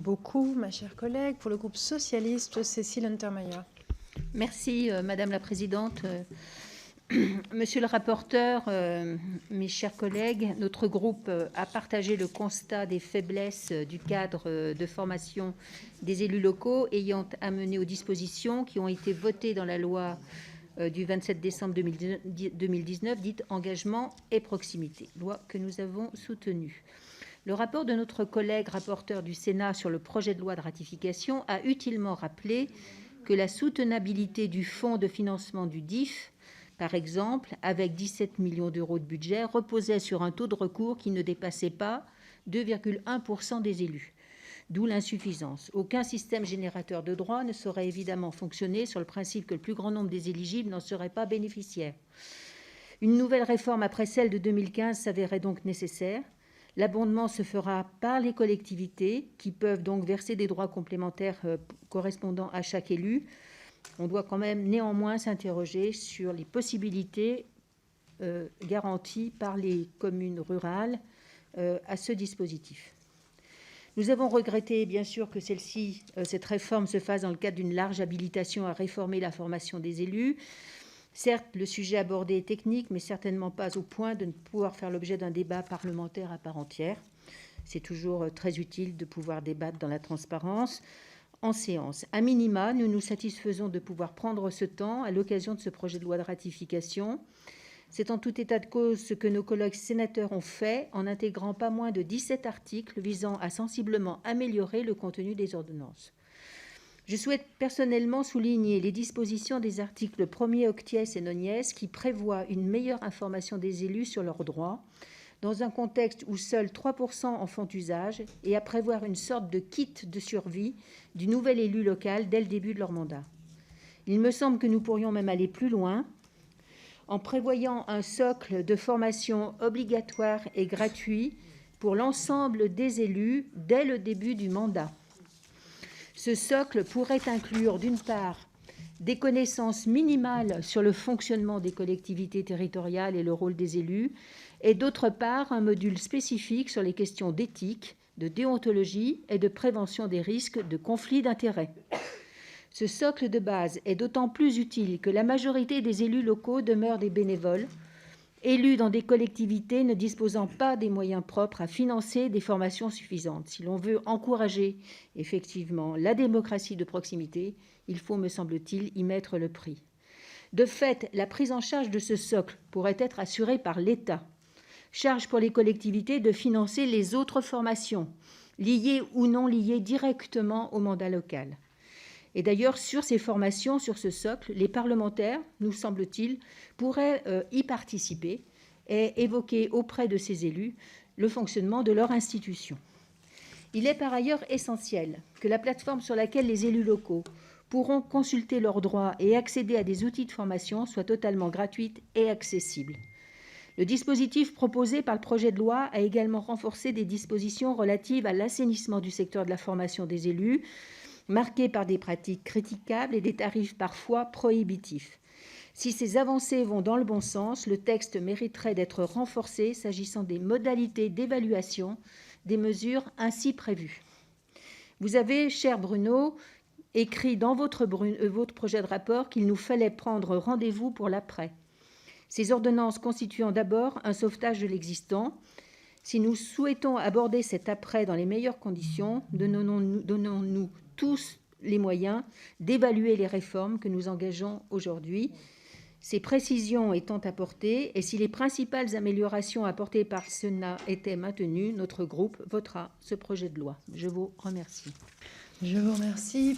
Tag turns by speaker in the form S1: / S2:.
S1: beaucoup, ma chère collègue. Pour le groupe socialiste, Cécile Untermaier.
S2: Merci, Madame la Présidente. Monsieur le rapporteur, mes chers collègues, notre groupe a partagé le constat des faiblesses du cadre de formation des élus locaux ayant amené aux dispositions qui ont été votées dans la loi du 27 décembre 2019, dite Engagement et proximité, loi que nous avons soutenue. Le rapport de notre collègue rapporteur du Sénat sur le projet de loi de ratification a utilement rappelé que la soutenabilité du fonds de financement du DIFE, par exemple, avec 17 millions d'euros de budget, reposait sur un taux de recours qui ne dépassait pas 2,1% des élus, d'où l'insuffisance. Aucun système générateur de droits ne saurait évidemment fonctionner sur le principe que le plus grand nombre des éligibles n'en seraient pas bénéficiaires. Une nouvelle réforme après celle de 2015 s'avérait donc nécessaire. L'abondement se fera par les collectivités qui peuvent donc verser des droits complémentaires correspondant à chaque élu. On doit quand même néanmoins s'interroger sur les possibilités garanties par les communes rurales à ce dispositif. Nous avons regretté, bien sûr, que cette réforme se fasse dans le cadre d'une large habilitation à réformer la formation des élus. Certes, le sujet abordé est technique, mais certainement pas au point de ne pouvoir faire l'objet d'un débat parlementaire à part entière. C'est toujours très utile de pouvoir débattre dans la transparence en séance. A minima, nous nous satisfaisons de pouvoir prendre ce temps à l'occasion de ce projet de loi de ratification. C'est en tout état de cause ce que nos collègues sénateurs ont fait en intégrant pas moins de 17 articles visant à sensiblement améliorer le contenu des ordonnances. Je souhaite personnellement souligner les dispositions des articles 1er octies et nonies qui prévoient une meilleure information des élus sur leurs droits, dans un contexte où seuls 3% en font usage, et à prévoir une sorte de kit de survie du nouvel élu local dès le début de leur mandat. Il me semble que nous pourrions même aller plus loin en prévoyant un socle de formation obligatoire et gratuit pour l'ensemble des élus dès le début du mandat. Ce socle pourrait inclure, d'une part, des connaissances minimales sur le fonctionnement des collectivités territoriales et le rôle des élus, et d'autre part, un module spécifique sur les questions d'éthique, de déontologie et de prévention des risques de conflits d'intérêts. Ce socle de base est d'autant plus utile que la majorité des élus locaux demeurent des bénévoles, élus dans des collectivités ne disposant pas des moyens propres à financer des formations suffisantes. Si l'on veut encourager effectivement la démocratie de proximité, il faut, me semble-t-il, y mettre le prix. De fait, la prise en charge de ce socle pourrait être assurée par l'État. Charge pour les collectivités de financer les autres formations, liées ou non liées directement au mandat local. Et d'ailleurs, sur ces formations, sur ce socle, les parlementaires, nous semble-t-il, pourraient y participer et évoquer auprès de ces élus le fonctionnement de leur institution. Il est par ailleurs essentiel que la plateforme sur laquelle les élus locaux pourront consulter leurs droits et accéder à des outils de formation soit totalement gratuite et accessible. Le dispositif proposé par le projet de loi a également renforcé des dispositions relatives à l'assainissement du secteur de la formation des élus, marqué par des pratiques critiquables et des tarifs parfois prohibitifs. Si ces avancées vont dans le bon sens, le texte mériterait d'être renforcé s'agissant des modalités d'évaluation des mesures ainsi prévues. Vous avez, cher Bruno, écrit dans votre projet de rapport qu'il nous fallait prendre rendez-vous pour l'après. Ces ordonnances constituant d'abord un sauvetage de l'existant. Si nous souhaitons aborder cet après dans les meilleures conditions, donnons-nous tous les moyens d'évaluer les réformes que nous engageons aujourd'hui. Ces précisions étant apportées, et si les principales améliorations apportées par le Sénat étaient maintenues, notre groupe votera ce projet de loi. Je vous remercie.
S1: Je vous remercie.